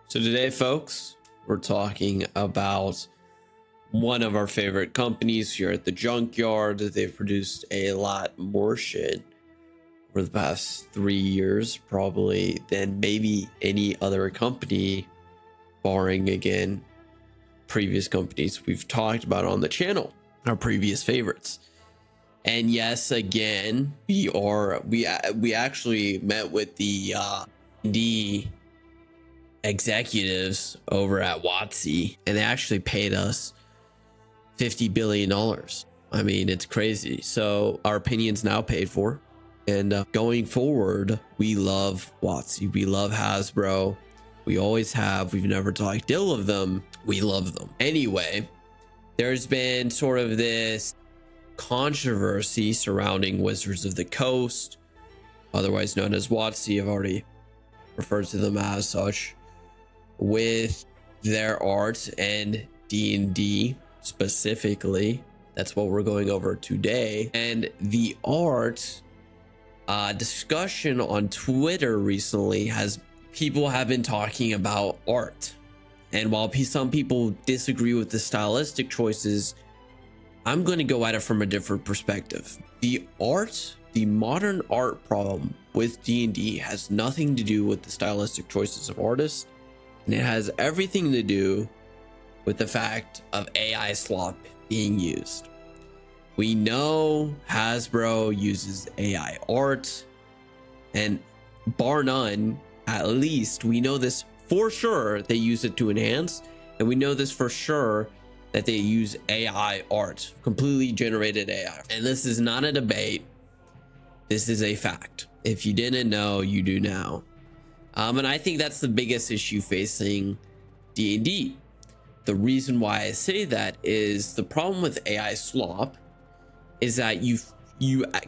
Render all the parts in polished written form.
So today, folks, we're talking about one of our favorite companies here at the Junkyard. They've produced a lot more shit over the past 3 years, probably, than maybe any other company, barring, again, previous companies we've talked about on the channel, our previous favorites. And yes, again, we actually met with the D executives over at WotC, and they actually paid us $50 billion. I mean, it's crazy. So our opinion's now paid for, and going forward, we love WotC, we love Hasbro, we always have. We've never talked ill of them. We love them. Anyway, there's been sort of this controversy surrounding Wizards of the Coast, otherwise known as WotC. I've already referred to them as such, with their art and D&D specifically. That's what we're going over today. And the art discussion on Twitter recently people have been talking about art. And while some people disagree with the stylistic choices, I'm going to go at it from a different perspective. The modern art problem with D&D has nothing to do with the stylistic choices of artists, and it has everything to do with the fact of AI slop being used. We know Hasbro uses AI art, and bar none, at least we know this for sure, they use it to enhance, and we know this for sure that they use AI art, completely generated AI. And this is not a debate. This is a fact. If you didn't know, you do now. And I think that's the biggest issue facing D&D. The reason why I say that is the problem with AI slop is that you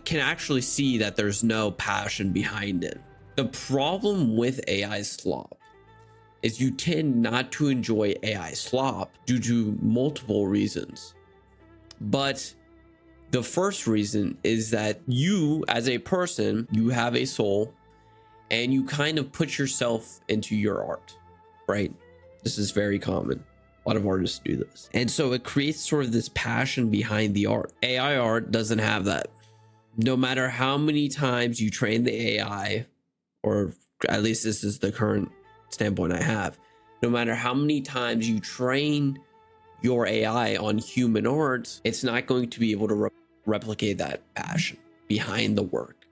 can actually see that there's no passion behind it. The problem with AI slop is you tend not to enjoy AI slop due to multiple reasons. But the first reason is that you, as a person, you have a soul, and you kind of put yourself into your art, right? This is very common. A lot of artists do this. And so it creates sort of this passion behind the art. AI art doesn't have that. No matter how many times you train the AI, or at least this is the current standpoint I have, no matter how many times you train your AI on human art, it's not going to be able to replicate that passion behind the work,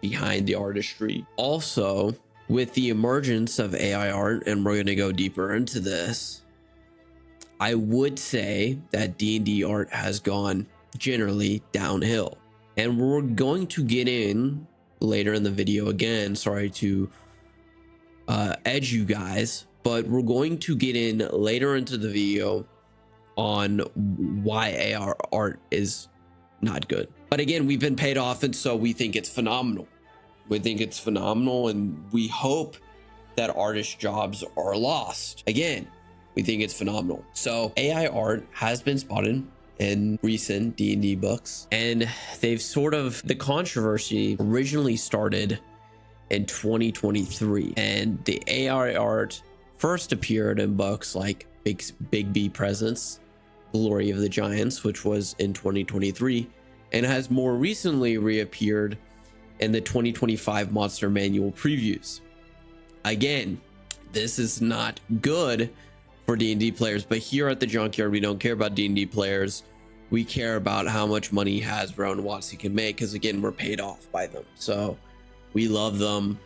behind the artistry. Also, with the emergence of AI art, and we're going to go deeper into this, I would say that D&D art has gone generally downhill. And we're going to get in later in the video, again, sorry to edge you guys, but we're going to get in later into the video on why AR art is not good. But again, we've been paid off, and so we think it's phenomenal. We think it's phenomenal, and we hope that artist jobs are lost. Again, we think it's phenomenal. So AI art has been spotted in recent D&D books, and the controversy originally started in 2023, and the AI art first appeared in books like Big B Presents, Glory of the Giants, which was in 2023, and has more recently reappeared in the 2025 Monster Manual previews. Again, this is not good for D&D players, but here at the Junkyard, we don't care about D&D players. We care about how much money Hasbro and WotC can make, because again, we're paid off by them. So we love them.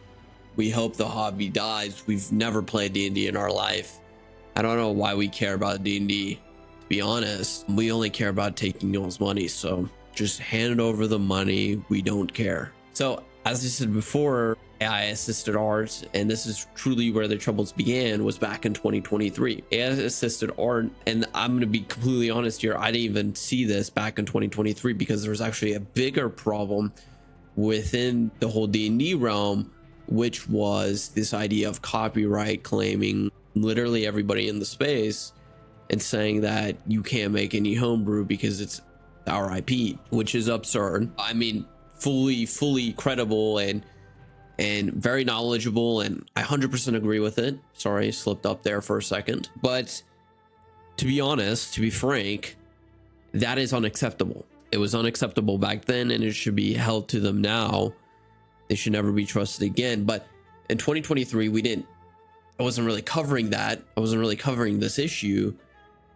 We hope the hobby dies. We've never played D&D in our life. I don't know why we care about D&D, to be honest. We only care about taking y'all's money, so just hand over the money. We don't care. So as I said before, AI assisted art, and this is truly where the troubles began, was back in 2023. AI assisted art, and I'm going to be completely honest here, I didn't even see this back in 2023 because there was actually a bigger problem within the whole D&D realm, which was this idea of copyright claiming literally everybody in the space and saying that you can't make any homebrew because it's our IP, which is absurd. I mean, fully credible and and very knowledgeable, and I 100% agree with it. Sorry, slipped up there for a second. But to be honest, to be frank, that is unacceptable. It was unacceptable back then, and it should be held to them now. They should never be trusted again. But in 2023, I wasn't really covering that. I wasn't really covering this issue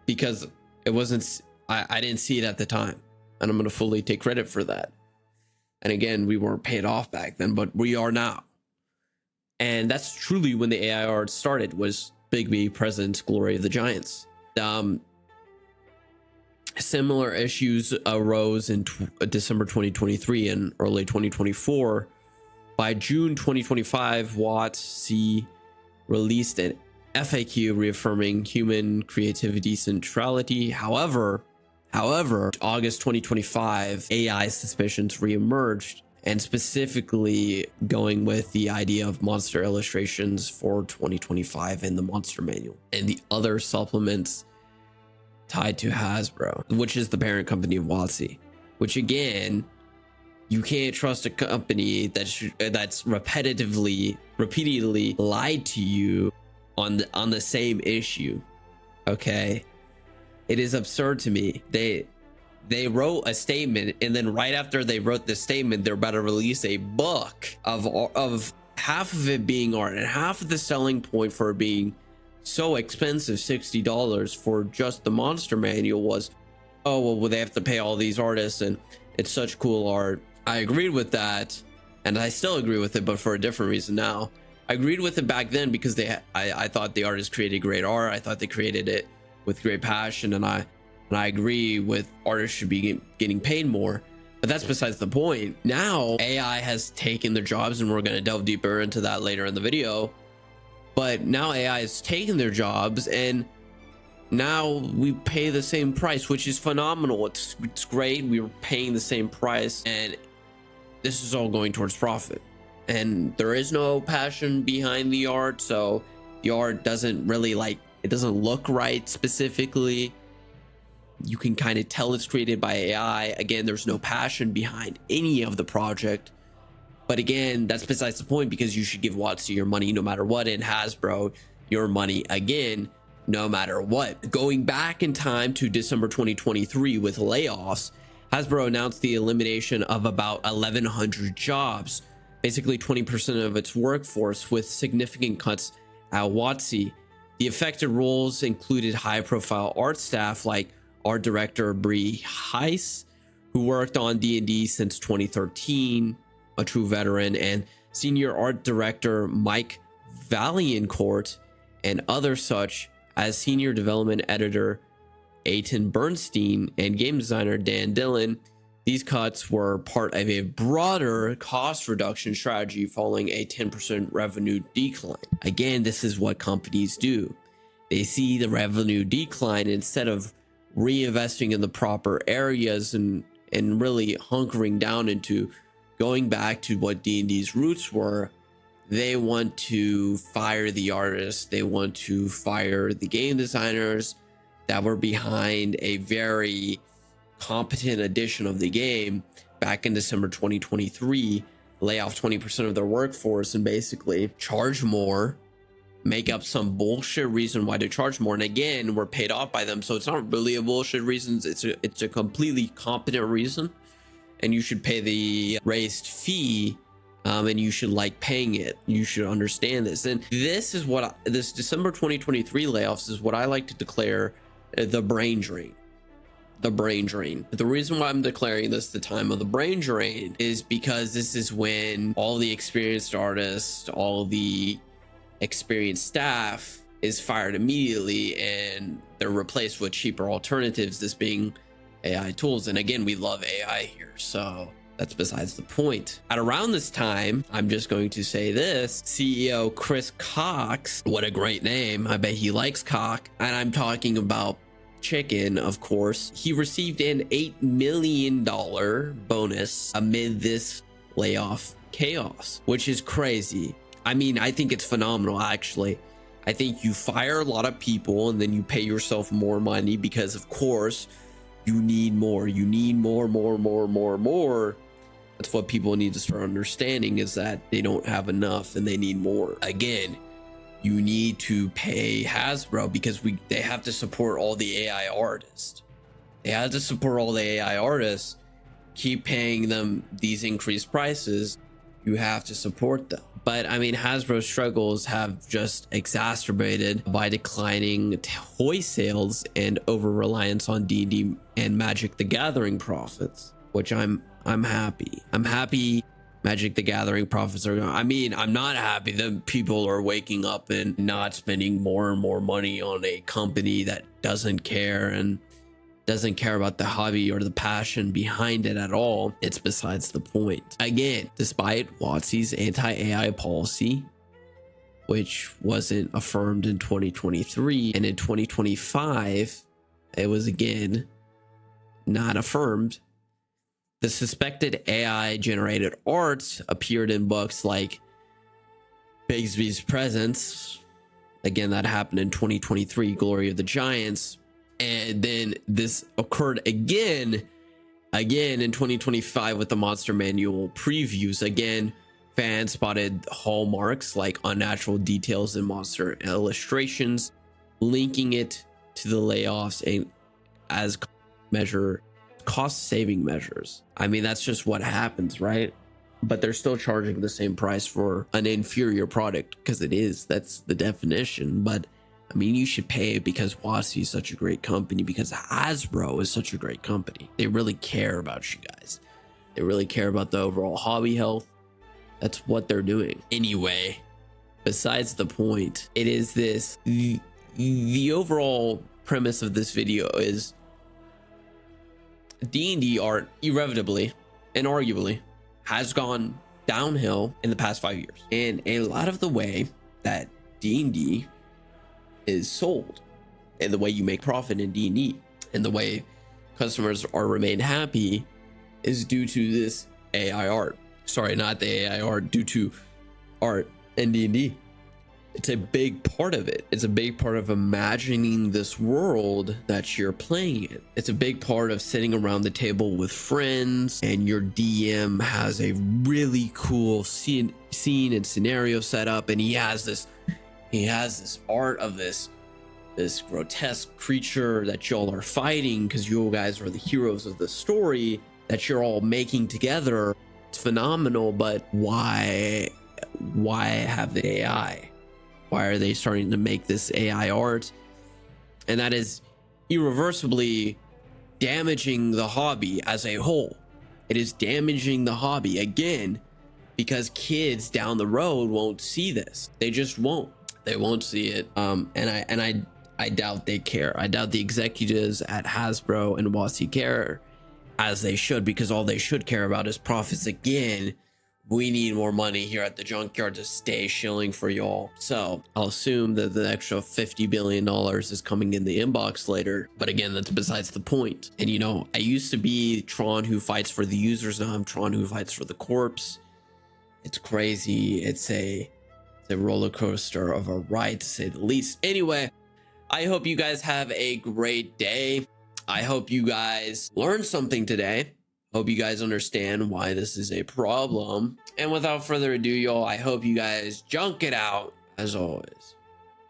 because it wasn't, I didn't see it at the time. And I'm going to fully take credit for that. And again, we weren't paid off back then, but we are now. And that's truly when the AI art started, was Bigby Present Glory of the Giants. Similar issues arose in December 2023 and early 2024. By June 2025, WotC released an FAQ reaffirming human creativity centrality. However, August 2025, AI suspicions reemerged, and specifically going with the idea of monster illustrations for 2025 in the monster manual and the other supplements tied to Hasbro, which is the parent company of WotC. Which again, you can't trust a company that's repeatedly lied to you on the same issue. Okay, it is absurd to me. They wrote a statement, and then right after they wrote the statement, they're about to release a book of half of it being art, and half of the selling point for it being so expensive, $60 for just the monster manual, was, oh well, they have to pay all these artists and it's such cool art. I agreed with that, and I still agree with it, but for a different reason now. I agreed with it back then because I thought the artists created great art. I thought they created it with great passion, and I agree with artists should be getting paid more. But that's besides the point. Now AI has taken their jobs, and we're going to delve deeper into that later in the video. But now AI has taken their jobs, and now we pay the same price, which is phenomenal. It's great. We're paying the same price, and this is all going towards profit. And there is no passion behind the art, so the art doesn't really, like, it doesn't look right specifically. You can kind of tell it's created by AI. Again, there's no passion behind any of the project. But again, that's besides the point, because you should give WotC your money no matter what, and Hasbro your money again no matter what. Going back in time to December 2023 with layoffs, Hasbro announced the elimination of about 1,100 jobs, basically 20% of its workforce, with significant cuts at WotC. The affected roles included high-profile art staff like art director Bree Heiss, who worked on D&D since 2013, a true veteran, and senior art director Mike Vaillancourt, and other such as senior development editor Aiton Bernstein and game designer Dan Dillon. These cuts were part of a broader cost reduction strategy following a 10% revenue decline. Again, this is what companies do. They see the revenue decline, instead of reinvesting in the proper areas and really hunkering down into going back to what D&D's roots were. They want to fire the artists. They want to fire the game designers that were behind a very competent edition of the game back in December 2023, lay off 20% of their workforce, and basically charge more, make up some bullshit reason why they charge more. And again, we're paid off by them, so it's not really a bullshit reason. It's a completely competent reason, and you should pay the raised fee, and you should like paying it. You should understand this. And this is what this December 2023 layoffs is what I like to declare the brain drain. The brain drain. The reason why I'm declaring this the time of the brain drain is because this is when all the experienced artists, all the experienced staff is fired immediately, and they're replaced with cheaper alternatives, this being AI tools. And again, we love AI here, so that's besides the point. At around this time, I'm just going to say this, CEO Chris Cox, what a great name, I bet he likes cock, and I'm talking about chicken, of course. He received an $8 million bonus amid this layoff chaos, which is crazy. I mean, I think it's phenomenal, actually. I think you fire a lot of people and then you pay yourself more money because, of course, you need more. You need more. That's what people need to start understanding, is that they don't have enough and they need more. Again, you need to pay Hasbro because they have to support all the AI artists. They have to support all the AI artists. Keep paying them these increased prices. You have to support them. But I mean, Hasbro's struggles have just exacerbated by declining toy sales and over reliance on D&D and Magic the Gathering profits, which I'm happy. I'm happy Magic the Gathering profits are going. I mean, I'm not happy that people are waking up and not spending more and more money on a company that doesn't care and doesn't care about the hobby or the passion behind it at all. It's besides the point. Again, despite WotC's anti-AI policy, which wasn't affirmed in 2023, and in 2025, it was again not affirmed. The suspected AI generated art appeared in books like Bigsby's Presence. Again, that happened in 2023, Glory of the Giants. And then this occurred again in 2025 with the Monster Manual previews. Again, fans spotted hallmarks like unnatural details in monster illustrations, linking it to the layoffs and as cost-saving measures. I mean, that's just what happens, right? But they're still charging the same price for an inferior product because that's the definition. But I mean, you should pay it because WotC is such a great company, because Hasbro is such a great company. They really care about you guys. They really care about the overall hobby health. That's what they're doing. Anyway, besides the point, it is this. The overall premise of this video is D&D art irrevotably and arguably has gone downhill in the past 5 years. And a lot of the way that D&D is sold and the way you make profit in D&D and the way customers are remain happy is due to this AI art. Sorry, not the AI art, due to art and D&D. It's a big part of it. It's a big part of imagining this world that you're playing in. It's a big part of sitting around the table with friends and your DM has a really cool scene and scenario set up, and he has this art of this grotesque creature that y'all are fighting because you guys are the heroes of the story that you're all making together. It's phenomenal, but why have the AI? Why are they starting to make this AI art? And that is irreversibly damaging the hobby as a whole. It is damaging the hobby again because kids down the road won't see this. They just won't. They won't see it. And I doubt they care. I doubt the executives at Hasbro and WotC care as they should, because all they should care about is profits again. We need more money here at the junkyard to stay shilling for y'all. So I'll assume that the extra $50 billion is coming in the inbox later. But again, that's besides the point. And you know, I used to be Tron who fights for the users. Now I'm Tron who fights for the corpse. It's crazy. It's a roller coaster of a ride, to say the least. Anyway, I hope you guys have a great day. I hope you guys learned something today. Hope you guys understand why this is a problem. And without further ado, y'all, I hope you guys junk it out as always.